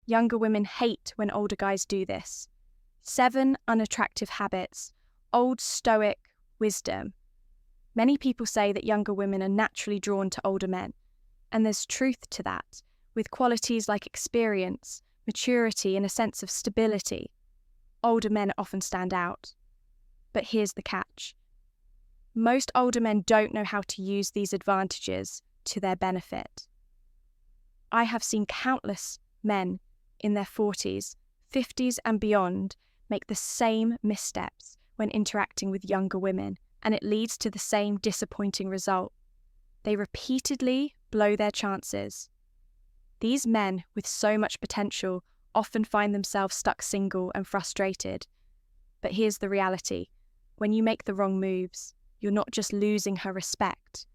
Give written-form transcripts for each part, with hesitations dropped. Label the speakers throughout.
Speaker 1: Younger women hate when older guys do this. 7 unattractive habits, old Stoic wisdom. Many people say that younger women are naturally drawn to older men, and there's truth to that, with qualities like experience, maturity, and a sense of stability. Older men often stand out. But here's the catch. Most older men don't know how to use these advantages to their benefit. I have seen countless men in their 40s, 50s, and beyond make the same missteps when interacting with younger women, and it leads to the same disappointing result. They repeatedly blow their chances. These men with so much potential often find themselves stuck single and frustrated. But here's the reality. When you make the wrong moves, you're not just losing her respect,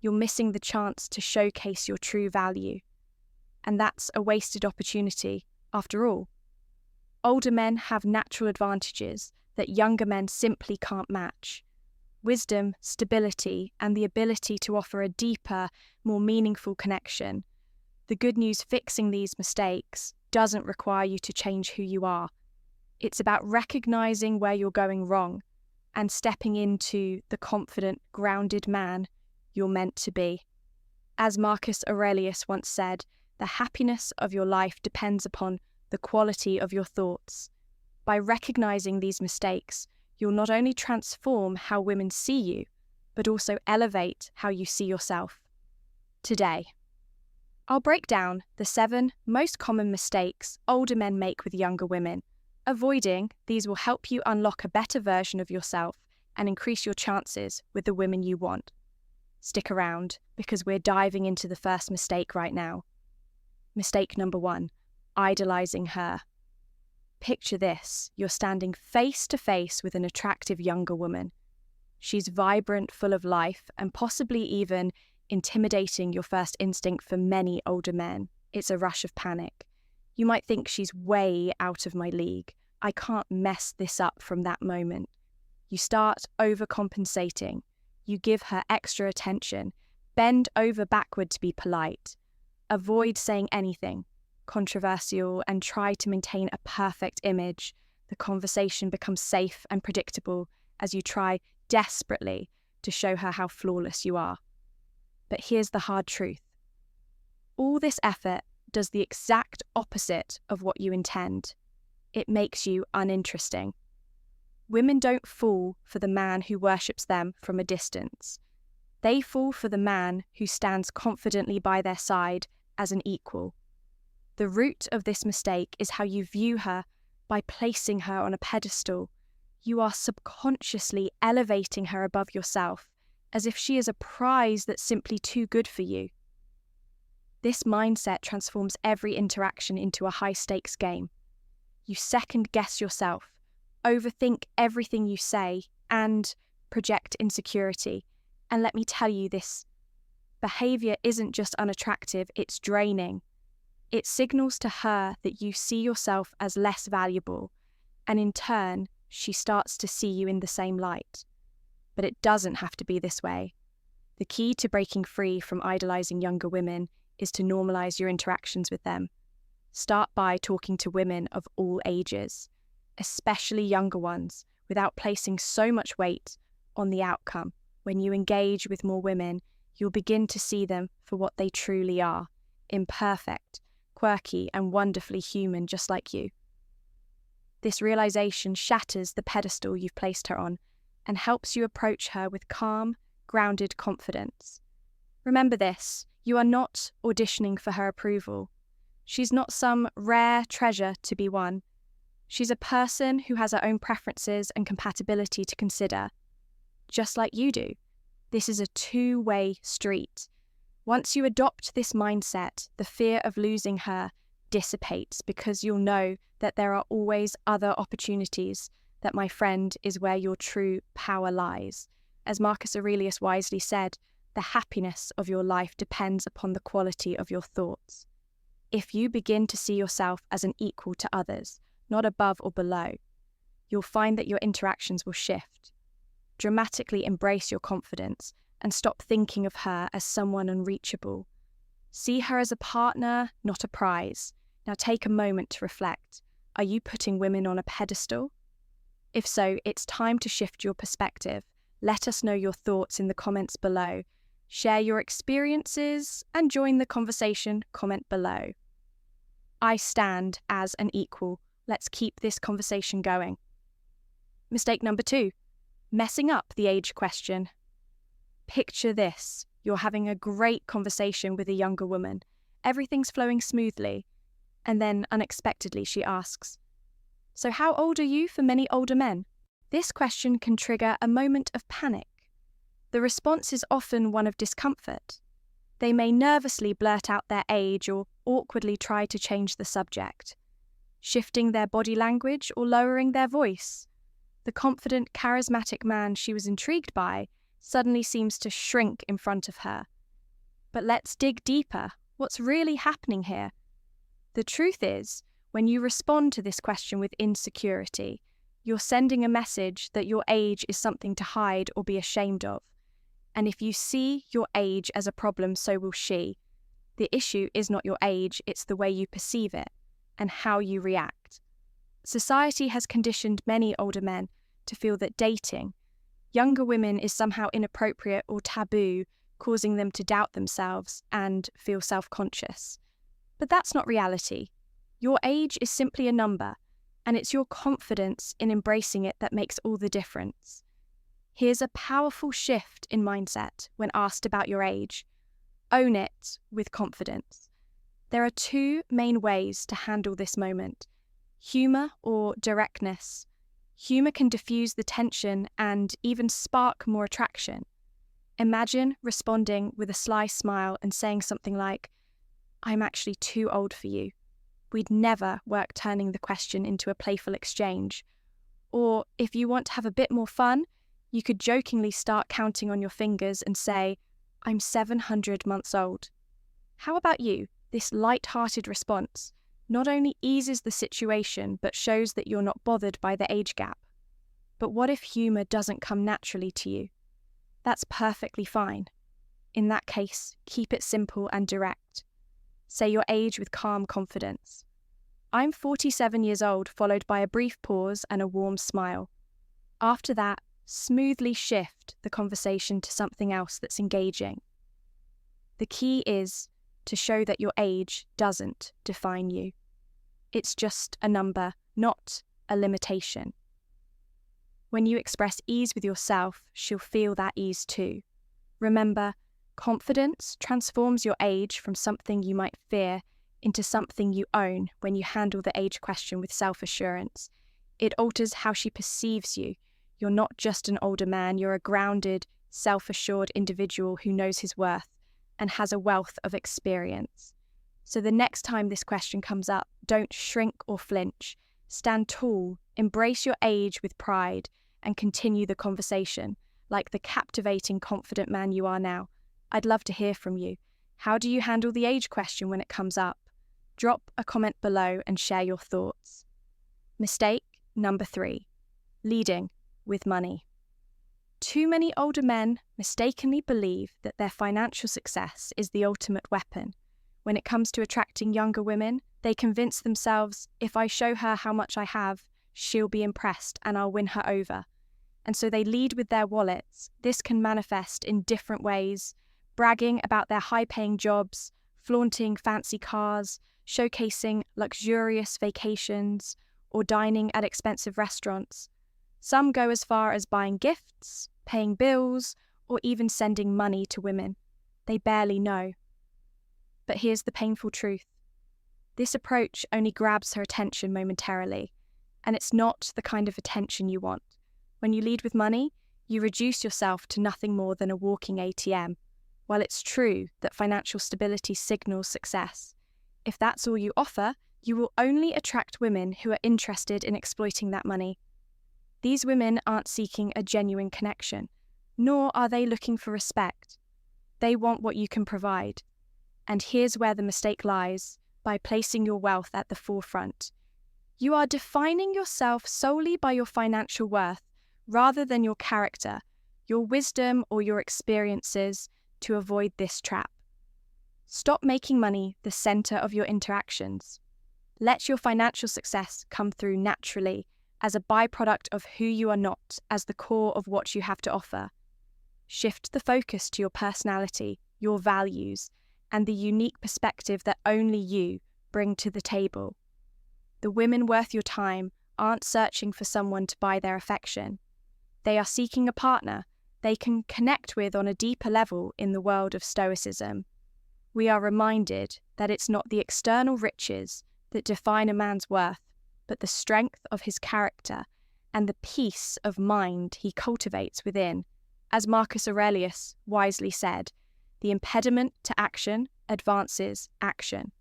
Speaker 1: you're missing the chance to showcase your true value. And that's a wasted opportunity, after all. Older men have natural advantages that younger men simply can't match. Wisdom, stability, and the ability to offer a deeper, more meaningful connection. The good news, fixing these mistakes doesn't require you to change who you are. It's about recognizing where you're going wrong and stepping into the confident, grounded man you're meant to be. As Marcus Aurelius once said, the happiness of your life depends upon the quality of your thoughts. By recognizing these mistakes, you'll not only transform how women see you, but also elevate how you see yourself. Today, I'll break down the 7 most common mistakes older men make with younger women. Avoiding these will help you unlock a better version of yourself and increase your chances with the women you want. Stick around, because we're diving into the first mistake right now. Mistake number 1, idolizing her. Picture this, you're standing face to face with an attractive younger woman. She's vibrant, full of life, and possibly even intimidating, your first instinct for many older men. It's a rush of panic. You might think she's way out of my league. I can't mess this up from that moment. You start overcompensating. You give her extra attention. Bend over backward to be polite. Avoid saying anything controversial and try to maintain a perfect image. The conversation becomes safe and predictable as you try desperately to show her how flawless you are. But here's the hard truth. All this effort does the exact opposite of what you intend. It makes you uninteresting. Women don't fall for the man who worships them from a distance. They fall for the man who stands confidently by their side as an equal. The root of this mistake is how you view her by placing her on a pedestal. You are subconsciously elevating her above yourself, as if she is a prize that's simply too good for you. This mindset transforms every interaction into a high-stakes game. You second-guess yourself, overthink everything you say, and project insecurity. And let me tell you, this behavior isn't just unattractive, it's draining. It signals to her that you see yourself as less valuable, and in turn, she starts to see you in the same light. But it doesn't have to be this way. The key to breaking free from idolizing younger women is to normalize your interactions with them. Start by talking to women of all ages, especially younger ones, without placing so much weight on the outcome. When you engage with more women, you'll begin to see them for what they truly are: imperfect, quirky, and wonderfully human, just like you. This realization shatters the pedestal you've placed her on and helps you approach her with calm, grounded confidence. Remember this, you are not auditioning for her approval. She's not some rare treasure to be won. She's a person who has her own preferences and compatibility to consider, just like you do. This is a two-way street. Once you adopt this mindset, the fear of losing her dissipates, because you'll know that there are always other opportunities, that, my friend, is where your true power lies. As Marcus Aurelius wisely said, the happiness of your life depends upon the quality of your thoughts. If you begin to see yourself as an equal to others, not above or below, you'll find that your interactions will shift. Dramatically embrace your confidence and stop thinking of her as someone unreachable. See her as a partner, not a prize. Now take a moment to reflect. Are you putting women on a pedestal? If so, it's time to shift your perspective. Let us know your thoughts in the comments below. Share your experiences and join the conversation. Comment below. I stand as an equal. Let's keep this conversation going. Mistake number 2, messing up the age question. Picture this. You're having a great conversation with a younger woman. Everything's flowing smoothly. And then, unexpectedly, she asks, "So how old are you for many older men?" This question can trigger a moment of panic. The response is often one of discomfort. They may nervously blurt out their age or awkwardly try to change the subject, shifting their body language or lowering their voice. The confident, charismatic man she was intrigued by suddenly seems to shrink in front of her. But let's dig deeper. What's really happening here? The truth is, when you respond to this question with insecurity, you're sending a message that your age is something to hide or be ashamed of. And if you see your age as a problem, so will she. The issue is not your age, it's the way you perceive it and how you react. Society has conditioned many older men to feel that dating younger women is somehow inappropriate or taboo, causing them to doubt themselves and feel self-conscious. But that's not reality. Your age is simply a number, and it's your confidence in embracing it that makes all the difference. Here's a powerful shift in mindset when asked about your age. Own it with confidence. There are 2 main ways to handle this moment: humor or directness. Humor can diffuse the tension and even spark more attraction. Imagine responding with a sly smile and saying something like, "I'm actually too old for you." We'd never work turning the question into a playful exchange. Or if you want to have a bit more fun, you could jokingly start counting on your fingers and say, "I'm 700 months old." How about you? This light-hearted response not only eases the situation, but shows that you're not bothered by the age gap. But what if humor doesn't come naturally to you? That's perfectly fine. In that case, keep it simple and direct. Say your age with calm confidence. "I'm 47 years old," followed by a brief pause and a warm smile. After that, smoothly shift the conversation to something else that's engaging. The key is to show that your age doesn't define you. It's just a number, not a limitation. When you express ease with yourself, she'll feel that ease too. Remember, confidence transforms your age from something you might fear into something you own when you handle the age question with self-assurance. It alters how she perceives you. You're not just an older man, you're a grounded, self-assured individual who knows his worth and has a wealth of experience. So the next time this question comes up, don't shrink or flinch. Stand tall, embrace your age with pride, and continue the conversation like the captivating, confident man you are now. I'd love to hear from you. How do you handle the age question when it comes up? Drop a comment below and share your thoughts. Mistake number 3, leading with money. Too many older men mistakenly believe that their financial success is the ultimate weapon. When it comes to attracting younger women, they convince themselves, if I show her how much I have, she'll be impressed and I'll win her over. And so they lead with their wallets. This can manifest in different ways, bragging about their high-paying jobs, flaunting fancy cars, showcasing luxurious vacations, or dining at expensive restaurants. Some go as far as buying gifts, paying bills, or even sending money to women they barely know. But here's the painful truth. This approach only grabs her attention momentarily, and it's not the kind of attention you want. When you lead with money, you reduce yourself to nothing more than a walking ATM. While it's true that financial stability signals success, if that's all you offer, you will only attract women who are interested in exploiting that money. These women aren't seeking a genuine connection, nor are they looking for respect. They want what you can provide. And here's where the mistake lies: by placing your wealth at the forefront. You are defining yourself solely by your financial worth, rather than your character, your wisdom, or your experiences, to avoid this trap. Stop making money the center of your interactions. Let your financial success come through naturally as a byproduct of who you are, not as the core of what you have to offer. Shift the focus to your personality, your values, and the unique perspective that only you bring to the table. The women worth your time aren't searching for someone to buy their affection. They are seeking a partner they can connect with on a deeper level in the world of Stoicism. We are reminded that it's not the external riches that define a man's worth, but the strength of his character and the peace of mind he cultivates within. As Marcus Aurelius wisely said, the impediment to action advances action.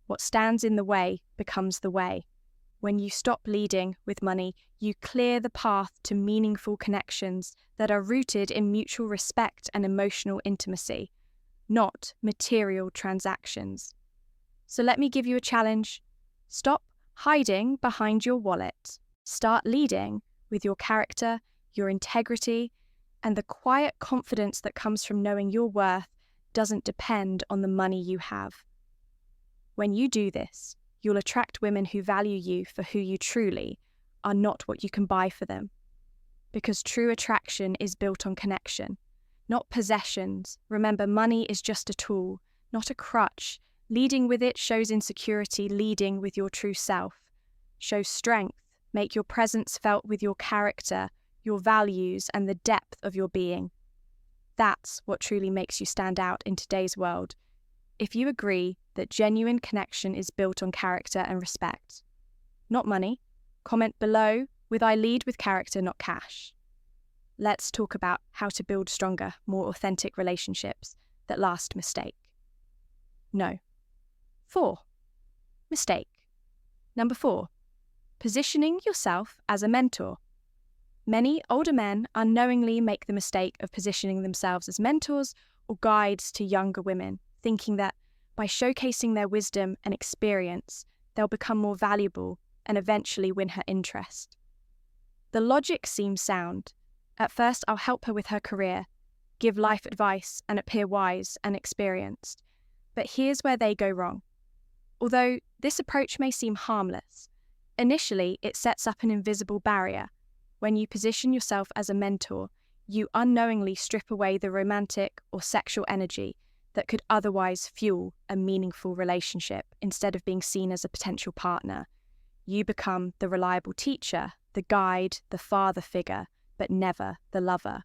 Speaker 1: What stands in the way becomes the way. When you stop leading with money, you clear the path to meaningful connections that are rooted in mutual respect and emotional intimacy, not material transactions. So let me give you a challenge. Stop hiding behind your wallet. Start leading with your character, your integrity, and the quiet confidence that comes from knowing your worth doesn't depend on the money you have. When you do this, you'll attract women who value you for who you truly are, not what you can buy for them. Because true attraction is built on connection, not possessions. Remember, money is just a tool, not a crutch. Leading with it shows insecurity. Leading with your true self shows strength. Make your presence felt with your character, your values, and the depth of your being. That's what truly makes you stand out in today's world. If you agree that genuine connection is built on character and respect, not money, comment below with "I lead with character, not cash." Let's talk about how to build stronger, more authentic relationships that last. Mistake. No. 4. Mistake. Number 4. Positioning yourself as a mentor. Many older men unknowingly make the mistake of positioning themselves as mentors or guides to younger women, thinking that by showcasing their wisdom and experience, they'll become more valuable and eventually win her interest. The logic seems sound. At first, I'll help her with her career, give life advice, and appear wise and experienced. But here's where they go wrong. Although this approach may seem harmless, initially it sets up an invisible barrier. When you position yourself as a mentor, you unknowingly strip away the romantic or sexual energy that could otherwise fuel a meaningful relationship. Instead of being seen as a potential partner, you become the reliable teacher, the guide, the father figure, but never the lover.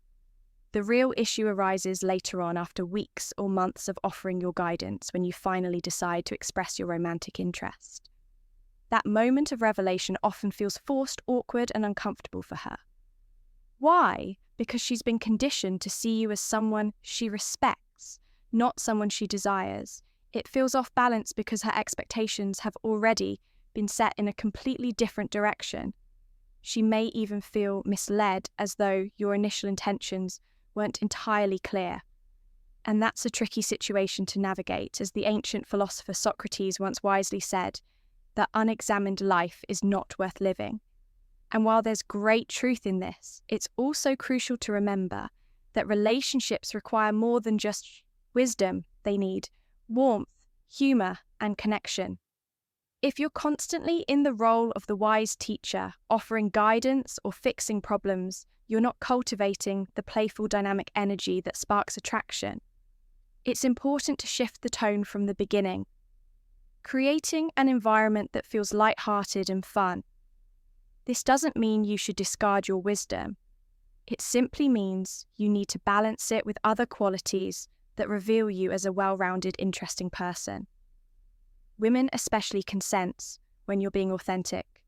Speaker 1: The real issue arises later on, after weeks or months of offering your guidance, when you finally decide to express your romantic interest. That moment of revelation often feels forced, awkward, and uncomfortable for her. Why? Because she's been conditioned to see you as someone she respects, not someone she desires. It feels off balance because her expectations have already been set in a completely different direction. She may even feel misled, as though your initial intentions weren't entirely clear. And that's a tricky situation to navigate, as the ancient philosopher Socrates once wisely said, that unexamined life is not worth living. And while there's great truth in this, it's also crucial to remember that relationships require more than just wisdom. They need warmth, humour, and connection. If you're constantly in the role of the wise teacher, offering guidance or fixing problems, you're not cultivating the playful, dynamic energy that sparks attraction. It's important to shift the tone from the beginning, creating an environment that feels light-hearted and fun. This doesn't mean you should discard your wisdom. It simply means you need to balance it with other qualities that reveal you as a well-rounded, interesting person. Women especially can sense when you're being authentic.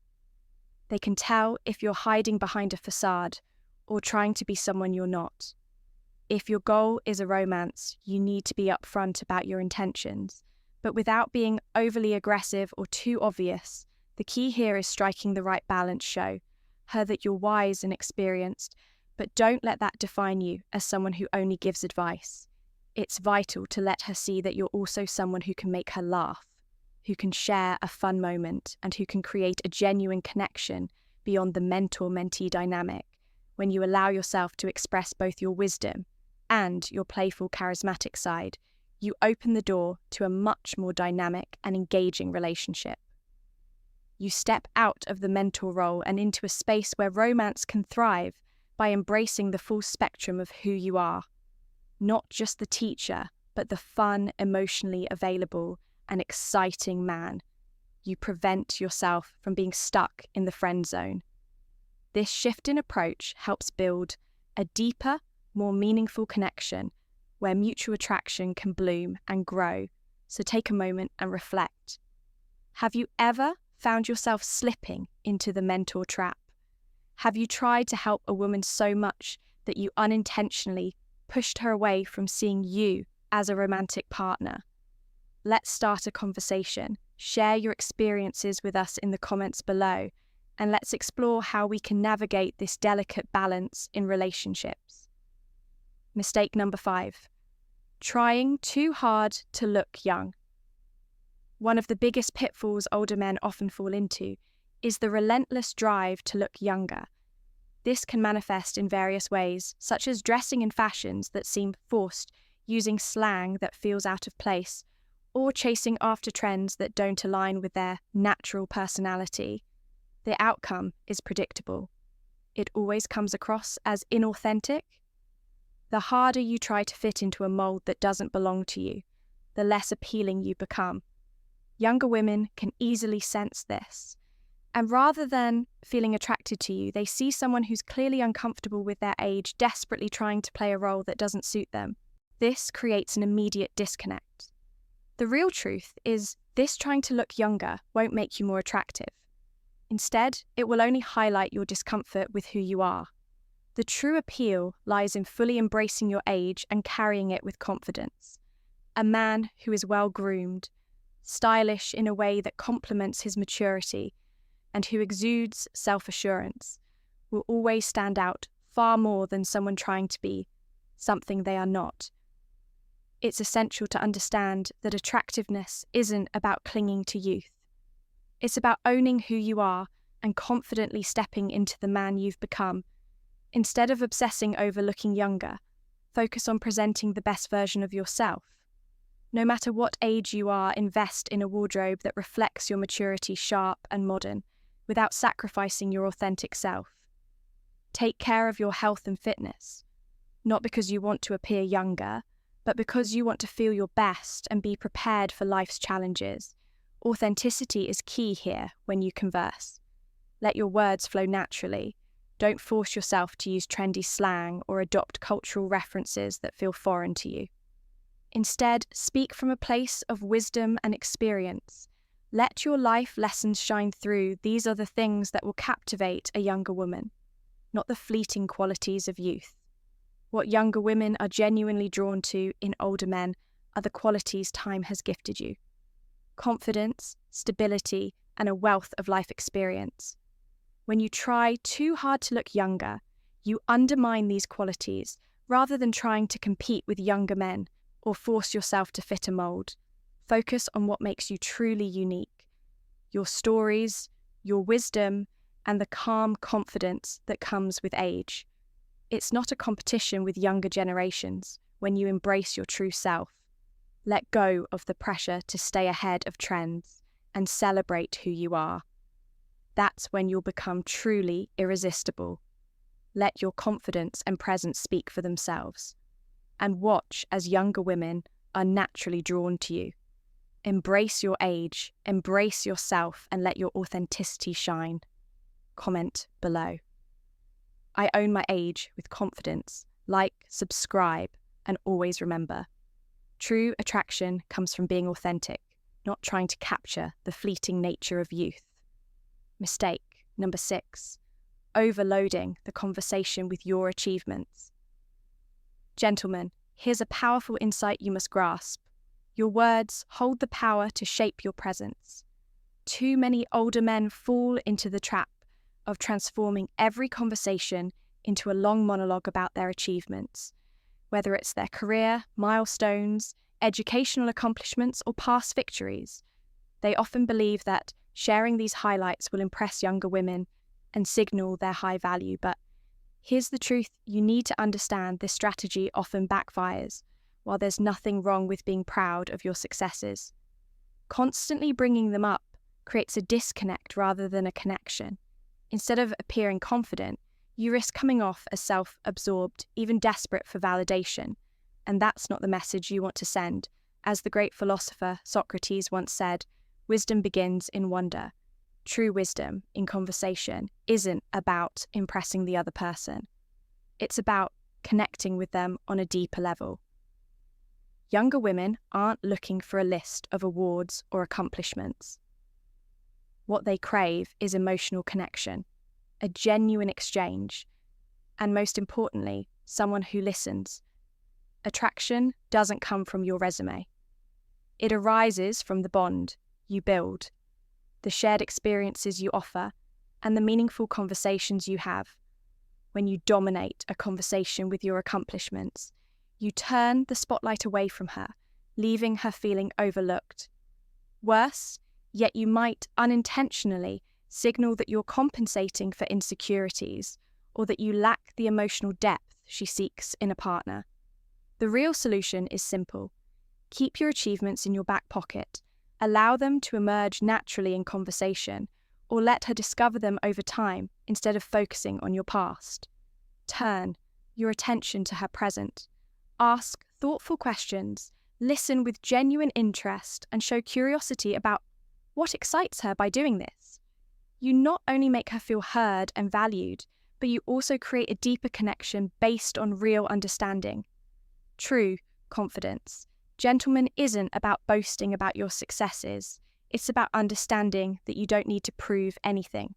Speaker 1: They can tell if you're hiding behind a facade or trying to be someone you're not. If your goal is a romance, you need to be upfront about your intentions, but without being overly aggressive or too obvious. The key here is striking the right balance. Show her that you're wise and experienced, but don't let that define you as someone who only gives advice. It's vital to let her see that you're also someone who can make her laugh, who can share a fun moment, and who can create a genuine connection beyond the mentor-mentee dynamic. When you allow yourself to express both your wisdom and your playful, charismatic side, you open the door to a much more dynamic and engaging relationship. You step out of the mentor role and into a space where romance can thrive by embracing the full spectrum of who you are. Not just the teacher, but the fun, emotionally available, and exciting man. You prevent yourself from being stuck in the friend zone. This shift in approach helps build a deeper, more meaningful connection where mutual attraction can bloom and grow. So take a moment and reflect. Have you ever found yourself slipping into the mentor trap? Have you tried to help a woman so much that you unintentionally pushed her away from seeing you as a romantic partner? Let's start a conversation. Share your experiences with us in the comments below, and let's explore how we can navigate this delicate balance in relationships. Mistake number 5. Trying too hard to look young. One of the biggest pitfalls older men often fall into is the relentless drive to look younger. This can manifest in various ways, such as dressing in fashions that seem forced, using slang that feels out of place, or chasing after trends that don't align with their natural personality. The outcome is predictable. It always comes across as inauthentic. The harder you try to fit into a mold that doesn't belong to you, the less appealing you become. Younger women can easily sense this, and rather than feeling attracted to you, they see someone who's clearly uncomfortable with their age, desperately trying to play a role that doesn't suit them. This creates an immediate disconnect. The real truth is this trying to look younger won't make you more attractive. Instead, it will only highlight your discomfort with who you are. The true appeal lies in fully embracing your age and carrying it with confidence. A man who is well-groomed, stylish in a way that complements his maturity, and who exudes self-assurance will always stand out far more than someone trying to be something they are not. It's essential to understand that attractiveness isn't about clinging to youth. It's about owning who you are and confidently stepping into the man you've become. Instead of obsessing over looking younger, focus on presenting the best version of yourself. No matter what age you are, invest in a wardrobe that reflects your maturity, sharp and modern, without sacrificing your authentic self. Take care of your health and fitness, not because you want to appear younger, but because you want to feel your best and be prepared for life's challenges. Authenticity is key here when you converse. Let your words flow naturally. Don't force yourself to use trendy slang or adopt cultural references that feel foreign to you. Instead, speak from a place of wisdom and experience. Let your life lessons shine through. These are the things that will captivate a younger woman, not the fleeting qualities of youth. What younger women are genuinely drawn to in older men are the qualities time has gifted you: confidence, stability, and a wealth of life experience. When you try too hard to look younger, you undermine these qualities rather than trying to compete with younger men or force yourself to fit a mold. Focus on what makes you truly unique: your stories, your wisdom, and the calm confidence that comes with age. It's not a competition with younger generations when you embrace your true self. Let go of the pressure to stay ahead of trends and celebrate who you are. That's when you'll become truly irresistible. Let your confidence and presence speak for themselves. And watch as younger women are naturally drawn to you. Embrace your age, embrace yourself, and let your authenticity shine. Comment below. I own my age with confidence. Like, subscribe, and always remember, true attraction comes from being authentic, not trying to capture the fleeting nature of youth. Mistake number 6, overloading the conversation with your achievements. Gentlemen, here's a powerful insight you must grasp. Your words hold the power to shape your presence. Too many older men fall into the trap of transforming every conversation into a long monologue about their achievements, whether it's their career, milestones, educational accomplishments, or past victories. They often believe that sharing these highlights will impress younger women and signal their high value, but here's the truth: you need to understand this strategy often backfires. While there's nothing wrong with being proud of your successes, constantly bringing them up creates a disconnect rather than a connection. Instead of appearing confident, you risk coming off as self-absorbed, even desperate for validation. And that's not the message you want to send. As the great philosopher Socrates once said, wisdom begins in wonder. True wisdom in conversation isn't about impressing the other person. It's about connecting with them on a deeper level. Younger women aren't looking for a list of awards or accomplishments. What they crave is emotional connection, a genuine exchange, and most importantly, someone who listens. Attraction doesn't come from your resume. It arises from the bond you build, the shared experiences you offer, and the meaningful conversations you have. When you dominate a conversation with your accomplishments, you turn the spotlight away from her, leaving her feeling overlooked. Worse, yet you might unintentionally signal that you're compensating for insecurities or that you lack the emotional depth she seeks in a partner. The real solution is simple. Keep your achievements in your back pocket, allow them to emerge naturally in conversation, or let her discover them over time instead of focusing on your past. Turn your attention to her present. Ask thoughtful questions, listen with genuine interest, and show curiosity about what excites her by doing this. You not only make her feel heard and valued, but you also create a deeper connection based on real understanding. True confidence. Gentleman isn't about boasting about your successes. It's about understanding that you don't need to prove anything.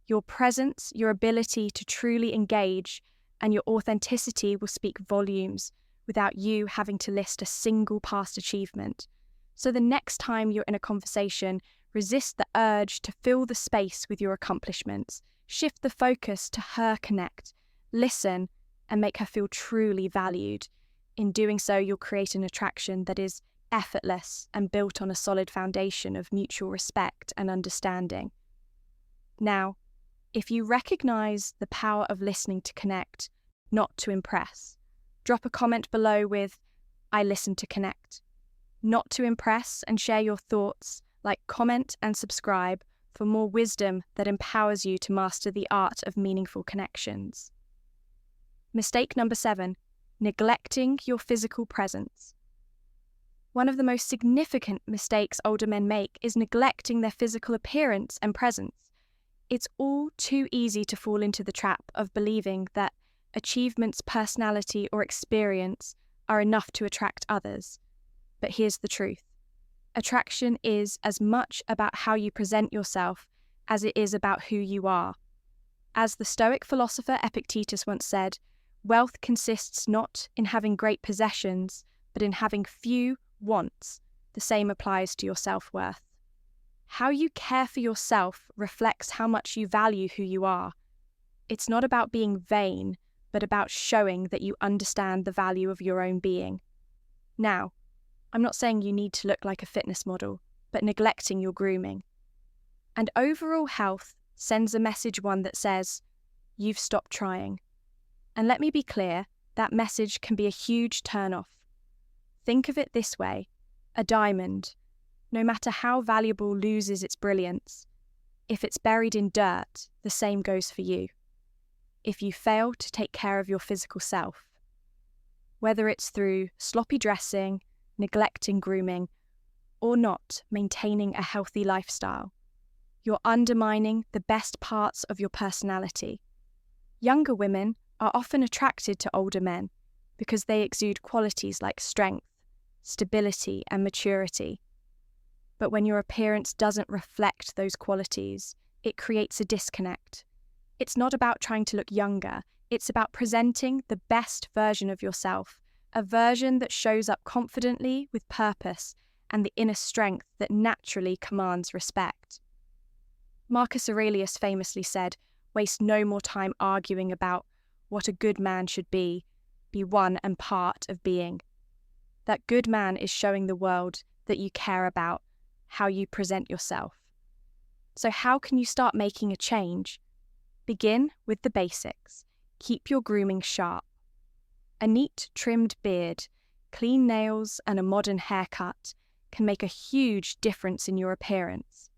Speaker 1: Your presence, your ability to truly engage, and your authenticity will speak volumes without you having to list a single past achievement. So the next time you're in a conversation, resist the urge to fill the space with your accomplishments. Shift the focus to her connect. Listen and make her feel truly valued. In doing so, you'll create an attraction that is effortless and built on a solid foundation of mutual respect and understanding. Now, if you recognize the power of listening to connect, not to impress, drop a comment below with, "I listen to connect." Not to impress, and share your thoughts, like, comment and subscribe for more wisdom that empowers you to master the art of meaningful connections. Mistake number 7, neglecting your physical presence. One of the most significant mistakes older men make is neglecting their physical appearance and presence. It's all too easy to fall into the trap of believing that achievements, personality, or experience are enough to attract others. But here's the truth. Attraction is as much about how you present yourself as it is about who you are. As the Stoic philosopher Epictetus once said, wealth consists not in having great possessions, but in having few wants. The same applies to your self-worth. How you care for yourself reflects how much you value who you are. It's not about being vain, but about showing that you understand the value of your own being. Now, I'm not saying you need to look like a fitness model, but neglecting your grooming. And overall health sends a message one that says, you've stopped trying. And let me be clear, that message can be a huge turn-off. Think of it this way, a diamond, no matter how valuable, loses its brilliance. If it's buried in dirt, the same goes for you. If you fail to take care of your physical self, whether it's through sloppy dressing, neglecting grooming, or not maintaining a healthy lifestyle, you're undermining the best parts of your personality. Younger women are often attracted to older men because they exude qualities like strength, stability, and maturity. But when your appearance doesn't reflect those qualities, it creates a disconnect. It's not about trying to look younger, it's about presenting the best version of yourself, a version that shows up confidently with purpose and the inner strength that naturally commands respect. Marcus Aurelius famously said, "Waste no more time arguing about what a good man should be one and part of being." That good man is showing the world that you care about how you present yourself. So how can you start making a change? Begin with the basics. Keep your grooming sharp. A neat, trimmed beard, clean nails, and a modern haircut can make a huge difference in your appearance.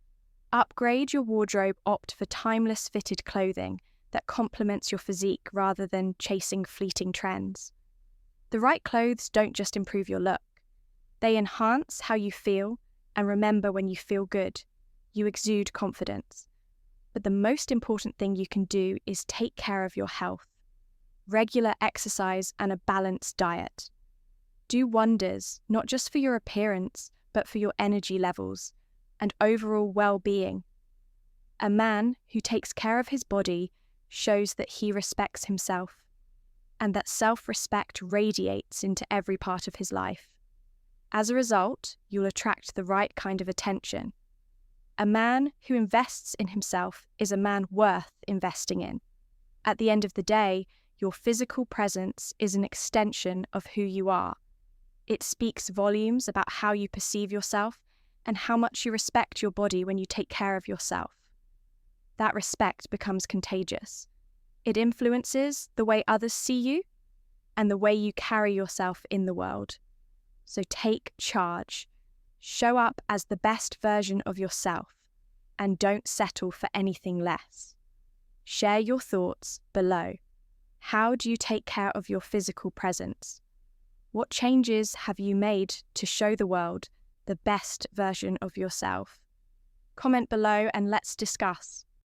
Speaker 1: Upgrade your wardrobe, opt for timeless fitted clothing that complements your physique rather than chasing fleeting trends. The right clothes don't just improve your look, they enhance how you feel, and remember, when you feel good, you exude confidence. But the most important thing you can do is take care of your health. Regular exercise and a balanced diet do wonders, not just for your appearance, but for your energy levels and overall well-being. A man who takes care of his body shows that he respects himself, and that self-respect radiates into every part of his life. As a result, you'll attract the right kind of attention. A man who invests in himself is a man worth investing in. At the end of the day, your physical presence is an extension of who you are. It speaks volumes about how you perceive yourself and how much you respect your body when you take care of yourself. That respect becomes contagious. It influences the way others see you and the way you carry yourself in the world. So take charge. Show up as the best version of yourself and don't settle for anything less. Share your thoughts below. How do you take care of your physical presence? What changes have you made to show the world the best version of yourself? Comment below and let's discuss.